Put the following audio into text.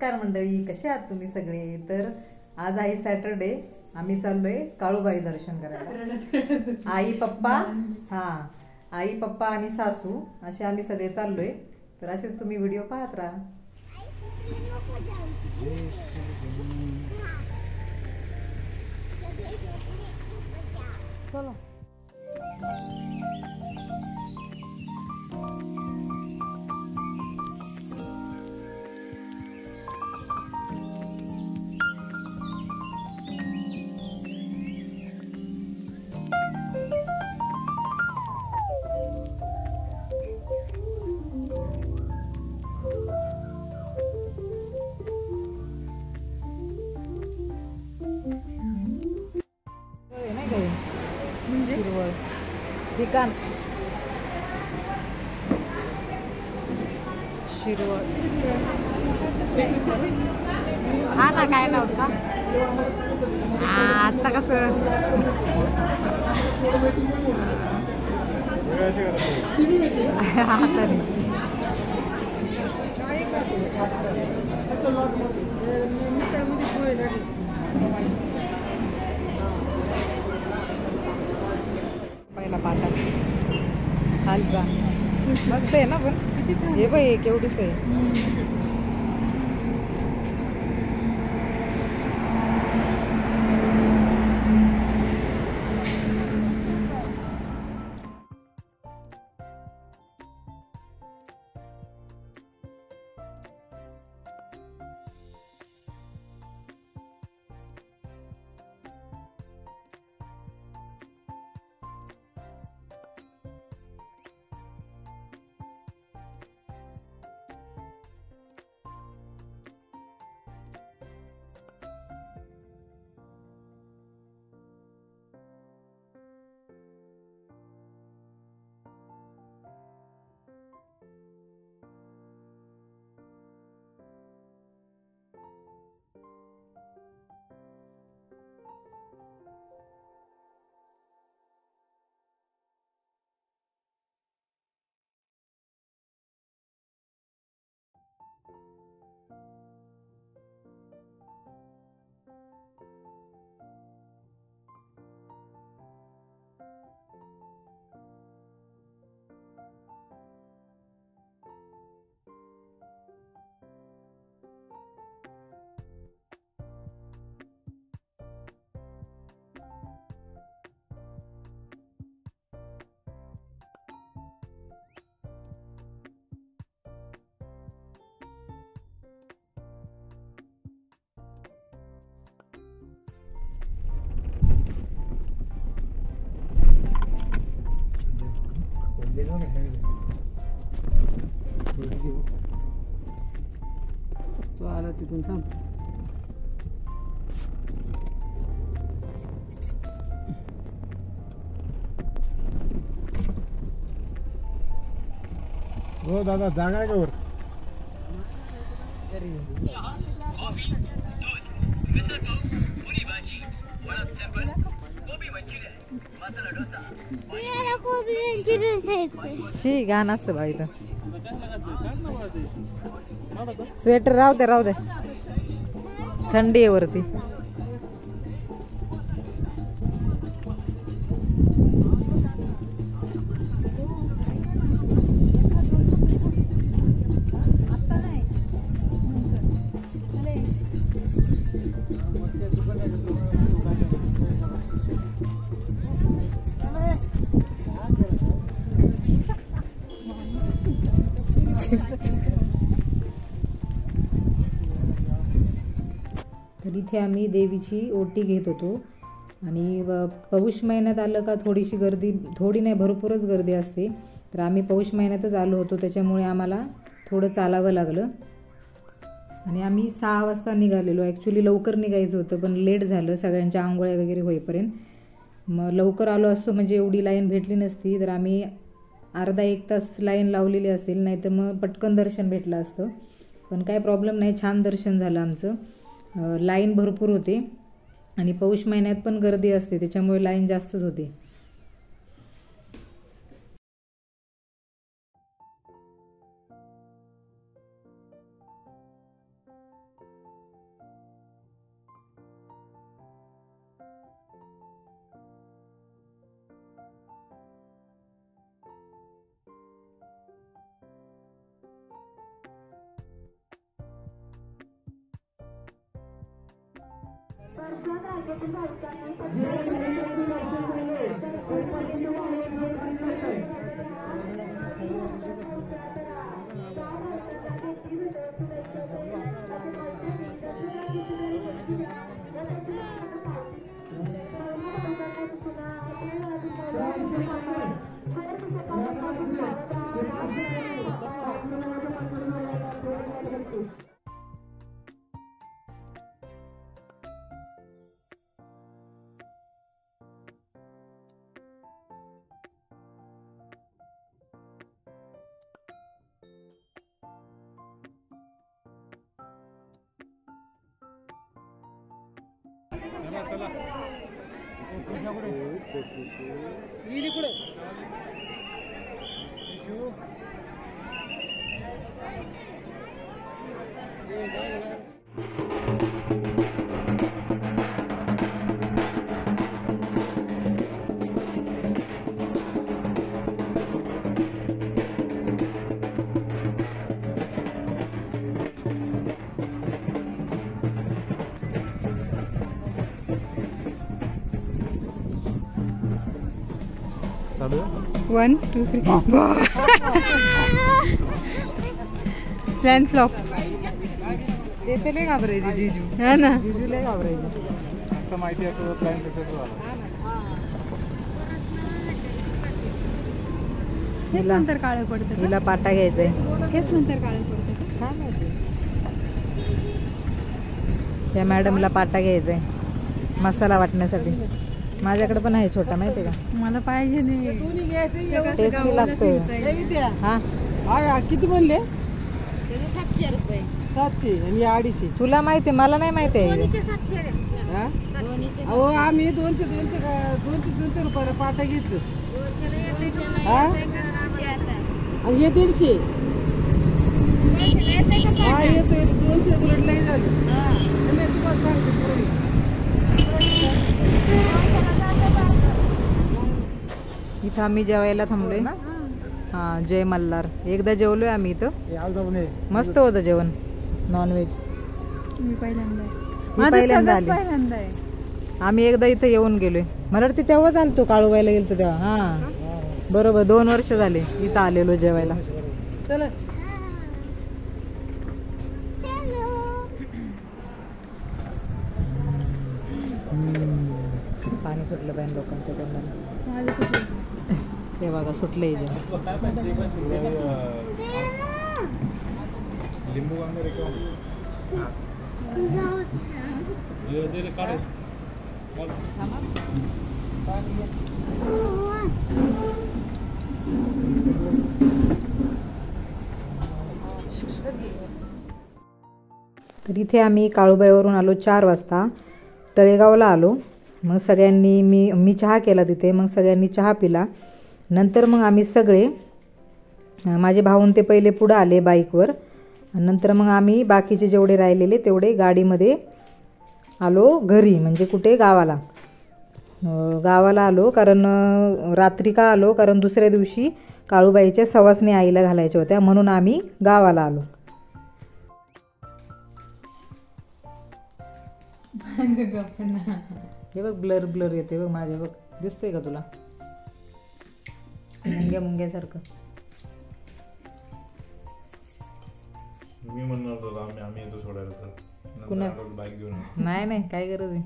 नमस्कार मंडळी, कसे आहात तुम्ही सगळे? तर आज आहे सॅटरडे, आम्ही चाललोय काळूबाई दर्शन करायला. आई पप्पा आणि सासू असे आम्ही सगळे चाललोय. तर असेच तुम्ही व्हिडिओ पाहत राहा. चलो. शिरवळ ठिकाण शिरवळ हा ना, काय नव्हता आता कसं पहिला पाटा खालचा मस्त आहे ना, पण हे बाई केवढीच आहे. तो आला तिकडून थांब. हो दादा, जागा आहे का वर? शी घाण असतं बाई. तर स्वेटर राहू दे थंडी आहे वरती. तर इथे आम्ही देवीची ओटी घेत होतो आणि पौष महिन्यात आलं का थोडीशी गर्दी, थोडी नाही भरपूरच गर्दी असते. तर आम्ही पौष महिन्यातच आलो होतो, त्याच्यामुळे आम्हाला थोडं चालावं लागलं आणि आम्ही 6 वाजता निघालेलो. ॲक्च्युली लवकर निघायचं होतं पण लेट झालं सगळ्यांच्या आंघोळ्या वगैरे होईपर्यंत. मग लवकर आलो असतो म्हणजे एवढी लाईन भेटली नसती. तर आम्ही अर्धा 1 तास लाईन लावलेली असेल, नाही तर मग पटकन दर्शन भेटलं असतं. पण काय प्रॉब्लेम नाही, छान दर्शन झालं आमचं. लाईन भरपूर होते आणि पौष महिन्यात पण गर्दी असते, त्याच्यामुळे लाईन जास्तच होती. चला चला चालू 1 2 3 प्लॅन फ्लॉप. ते लय घाबरायचे जीजू. हा ना, जीजू लय घाबरायचे. आता माहिती असं प्लॅन सक्सेसफुल झाला. हेच नंतर काळं पडतं का? हिला पाटा घ्यायचाय. हेच नंतर काळं पडतं का? काय माहिती. या मॅडमला पाटा घ्यायचाय मसाला वाटण्यासाठी. माझ्याकडे पण आहे छोटा, माहितीये का? मला पाहिजे नाही. टेस्टी लागतंय. हा किती बनले? 700 रुपये. 700 आणि 250. तुला माहितीये, मला नाही माहितीये. अहो आम्ही 200 रुपयाला पाटा घेतलं. आणि हे 150. हा येतोय 200 उलट नाही झालं. तुम्हाला सांगते इथं आम्ही जेवायला थांबलोय. हा, जय मल्हार. एकदा जेवलोय आम्ही इथं. मस्त होतं जेवण, नॉनव्हेज. मी पहिल्यांदा मी पहिल्यांदा आली. पहिल्यांदा आहे. आम्ही एकदा इथं येऊन गेलोय. मला वाटतं तेव्हाच आलतो, काळूबाईला गेलतो तेव्हा. हा बरोबर, 2 वर्ष झाले इथं आलेलो जेवायला. चला. पाणी सुटलं पाहिजे लोकांच्या तोंडाला. माझं सुटलं. ते बघा, सुटलंय जेवण. लिंबू वगैरे तर इथे आम्ही काळूबाईवरून आलो 4 वाजता. तळेगावला आलो. मग सगळ्यांनी मी चहा केला तिथे. मग सगळ्यांनी चहा पिला. नंतर मग आम्ही सगळे, माझे भाऊन ते पहिले पुढं आले बाईकवर. नंतर मग आम्ही बाकीचे जेवढे राहिलेले तेवढे गाडीमध्ये आलो घरी, म्हणजे कुठे, गावाला. गावाला आलो कारण रात्री का आलो, कारण दुसऱ्या दिवशी काळूबाईच्या सवासणी आईला घालायच्या होत्या, म्हणून आम्ही गावाला आलो. हे बघ, ब्लर ब्लर येते बघ माझ्या. बघ, दिसतंय का तुला? मुंग्यासारखं. मी म्हणणार होतो आम्ही येतो सोडायला. तर कुणा बाईक घेऊन. नाही काय गरज आहे.